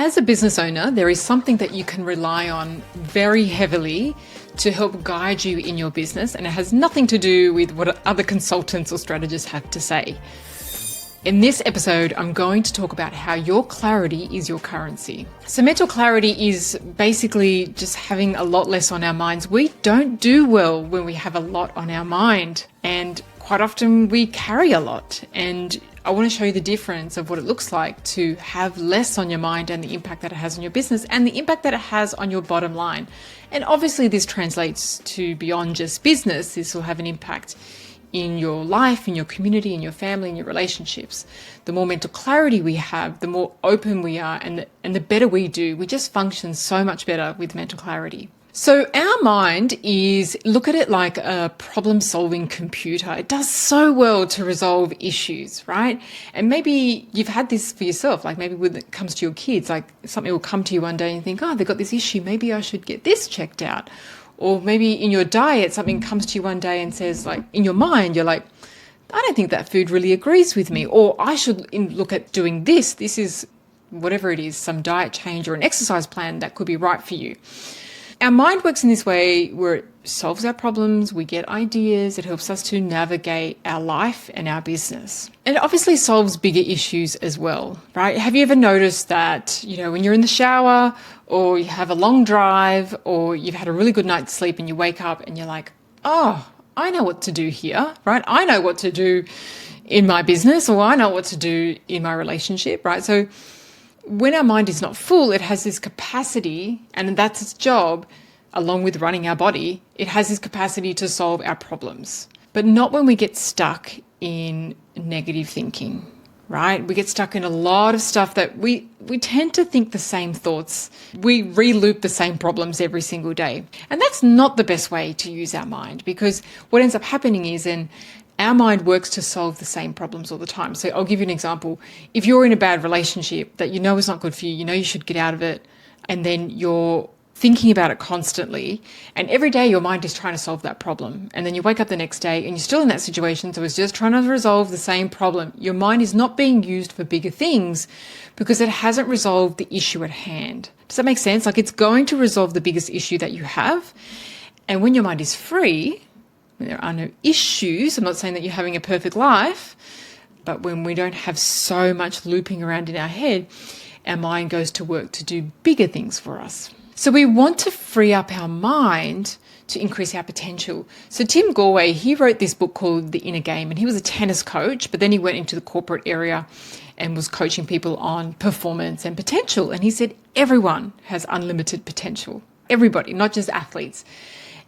As a business owner, there is something that you can rely on very heavily to help guide you in your business, and it has nothing to do with what other consultants or strategists have to say. In this episode, I'm going to talk about how your clarity is your currency. So mental clarity is basically just having a lot less on our minds. We don't do well when we have a lot on our mind, and quite often we carry a lot. And I want to show you the difference of what it looks like to have less on your mind and the impact that it has on your business and the impact that it has on your bottom line. And obviously this translates to beyond just business. This will have an impact in your life, in your community, in your family, in your relationships. The more mental clarity we have, the more open we are, and the better we do. We just function so much better with mental clarity. So our mind look at it like a problem-solving computer. It does so well to resolve issues, right? And maybe you've had this for yourself, like maybe when it comes to your kids, like something will come to you one day and you think, oh, they've got this issue, maybe I should get this checked out. Or maybe in your diet, something comes to you one day and says, like, in your mind, you're like, I don't think that food really agrees with me. Or I should look at doing this. This is whatever it is, some diet change or an exercise plan that could be right for you. Our mind works in this way where it solves our problems, we get ideas, it helps us to navigate our life and our business. And it obviously solves bigger issues as well, right? Have you ever noticed that, when you're in the shower or you have a long drive or you've had a really good night's sleep and you wake up and you're like, oh, I know what to do here, right? I know what to do in my business, or I know what to do in my relationship, right? So when our mind is not full, it has this capacity, and that's its job, along with running our body, it has this capacity to solve our problems. But not when we get stuck in negative thinking, right? We get stuck in a lot of stuff that we tend to think the same thoughts. We re-loop the same problems every single day. And that's not the best way to use our mind, because what ends up happening is our mind works to solve the same problems all the time. So I'll give you an example. If you're in a bad relationship that you know is not good for you, you know you should get out of it, and then you're thinking about it constantly, and every day your mind is trying to solve that problem, and then you wake up the next day and you're still in that situation, so it's just trying to resolve the same problem. Your mind is not being used for bigger things because it hasn't resolved the issue at hand. Does that make sense? Like, it's going to resolve the biggest issue that you have. And when your mind is free, when there are no issues, I'm not saying that you're having a perfect life, but when we don't have so much looping around in our head, our mind goes to work to do bigger things for us. So we want to free up our mind to increase our potential. So Tim Galway, he wrote this book called The Inner Game, and he was a tennis coach, but then he went into the corporate area and was coaching people on performance and potential. And he said, everyone has unlimited potential. Everybody, not just athletes.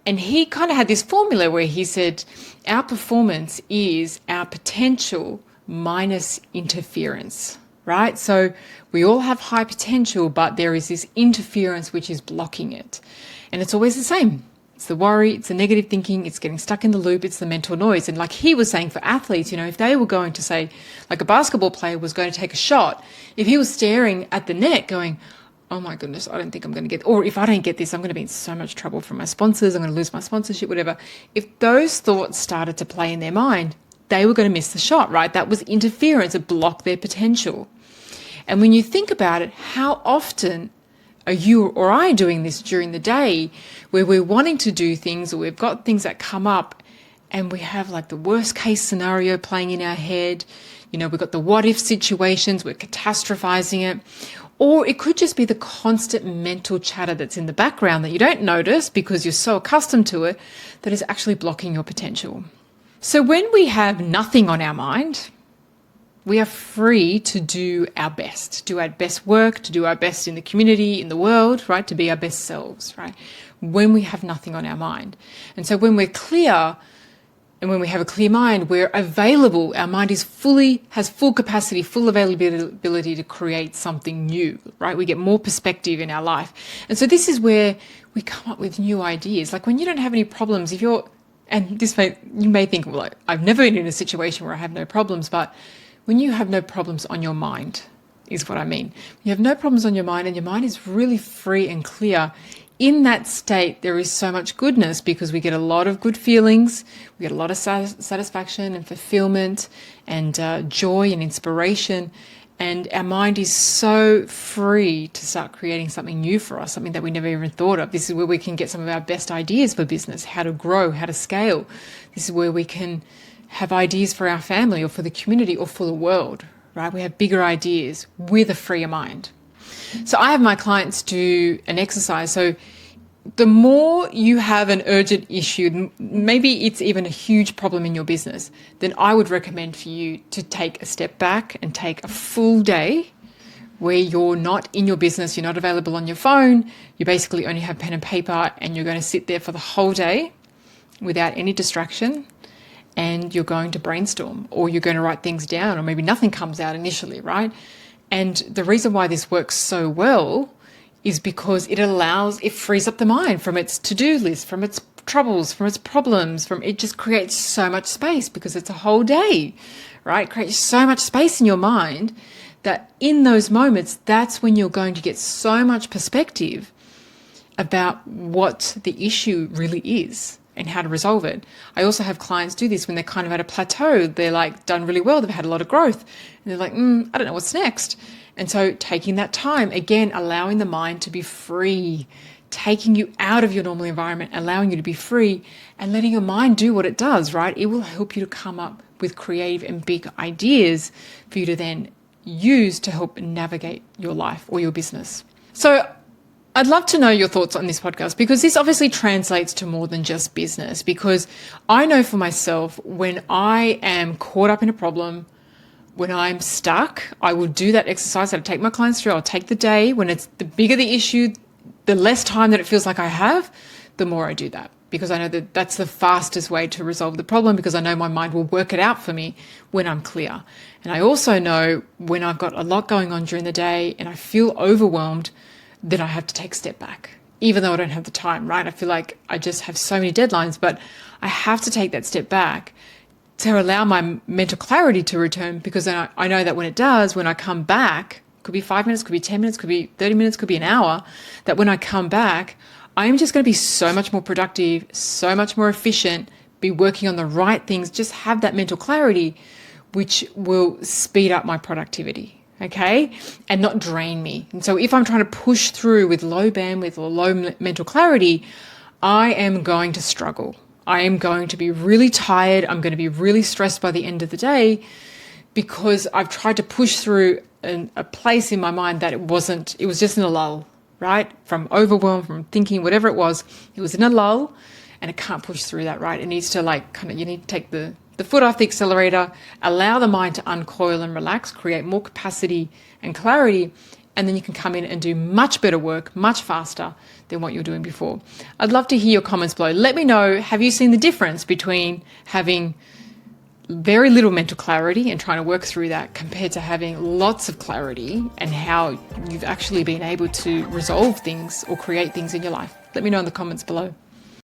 And he kind of had this formula where he said, our performance is our potential minus interference, right? So we all have high potential, but there is this interference which is blocking it. And it's always the same. It's the worry, it's the negative thinking, it's getting stuck in the loop, it's the mental noise. And like he was saying for athletes, if they were going to say, like a basketball player was going to take a shot, if he was staring at the net going, oh my goodness, I don't think I'm going to get, or if I don't get this, I'm going to be in so much trouble from my sponsors, I'm going to lose my sponsorship, whatever. If those thoughts started to play in their mind, they were going to miss the shot, right? That was interference. It blocked their potential. And when you think about it, how often are you or I doing this during the day where we're wanting to do things, or we've got things that come up and we have like the worst case scenario playing in our head? We've got the what if situations, we're catastrophizing it. Or it could just be the constant mental chatter that's in the background that you don't notice because you're so accustomed to it that is actually blocking your potential. So when we have nothing on our mind, we are free to do our best work, to do our best in the community, in the world, right? To be our best selves, right? When we have nothing on our mind. And so when we're clear, and when we have a clear mind, we're available. Our mind has full capacity, full availability to create something new, right? We get more perspective in our life. And so this is where we come up with new ideas. Like when you don't have any problems, you may think, well, I've never been in a situation where I have no problems, but when you have no problems on your mind is what I mean. You have no problems on your mind and your mind is really free and clear. In that state, there is so much goodness because we get a lot of good feelings, we get a lot of satisfaction and fulfillment and joy and inspiration. And our mind is so free to start creating something new for us, something that we never even thought of. This is where we can get some of our best ideas for business, how to grow, how to scale. This is where we can have ideas for our family or for the community or for the world, right? We have bigger ideas with a freer mind. So I have my clients do an exercise. So the more you have an urgent issue, maybe it's even a huge problem in your business, then I would recommend for you to take a step back and take a full day where you're not in your business, you're not available on your phone, you basically only have pen and paper, and you're going to sit there for the whole day without any distraction, and you're going to brainstorm, or you're going to write things down, or maybe nothing comes out initially, right? And the reason why this works so well is because it frees up the mind from its to-do list, from its troubles, from its problems, it just creates so much space because it's a whole day, right? It creates so much space in your mind that in those moments, that's when you're going to get so much perspective about what the issue really is and how to resolve it. I also have clients do this when they're kind of at a plateau. They're like done really well. They've had a lot of growth. And they're like, I don't know what's next. And so taking that time, again, allowing the mind to be free, taking you out of your normal environment, allowing you to be free and letting your mind do what it does, right? It will help you to come up with creative and big ideas for you to then use to help navigate your life or your business. So I'd love to know your thoughts on this podcast, because this obviously translates to more than just business, because I know for myself, when I am caught up in a problem, when I'm stuck, I will do that exercise. I'll take my clients through. I'll take the day. When it's the bigger the issue, the less time that it feels like I have, the more I do that, because I know that that's the fastest way to resolve the problem, because I know my mind will work it out for me when I'm clear. And I also know when I've got a lot going on during the day and I feel overwhelmed, that I have to take a step back, even though I don't have the time, right? I feel like I just have so many deadlines, but I have to take that step back to allow my mental clarity to return, because then I know that when it does, when I come back, could be 5 minutes, could be 10 minutes, could be 30 minutes, could be an hour, that when I come back, I am just going to be so much more productive, so much more efficient, be working on the right things, just have that mental clarity, which will speed up my productivity. Okay, and not drain me. And so if I'm trying to push through with low bandwidth or low mental clarity, I am going to struggle. I am going to be really tired. I'm going to be really stressed by the end of the day, because I've tried to push through a place in my mind that it was just in a lull, right? From overwhelm, from thinking, whatever it was in a lull, and it can't push through that, right? It needs to you need to take the foot off the accelerator, allow the mind to uncoil and relax, create more capacity and clarity, and then you can come in and do much better work, much faster than what you're doing before. I'd love to hear your comments below. Let me know, have you seen the difference between having very little mental clarity and trying to work through that compared to having lots of clarity, and how you've actually been able to resolve things or create things in your life? Let me know in the comments below.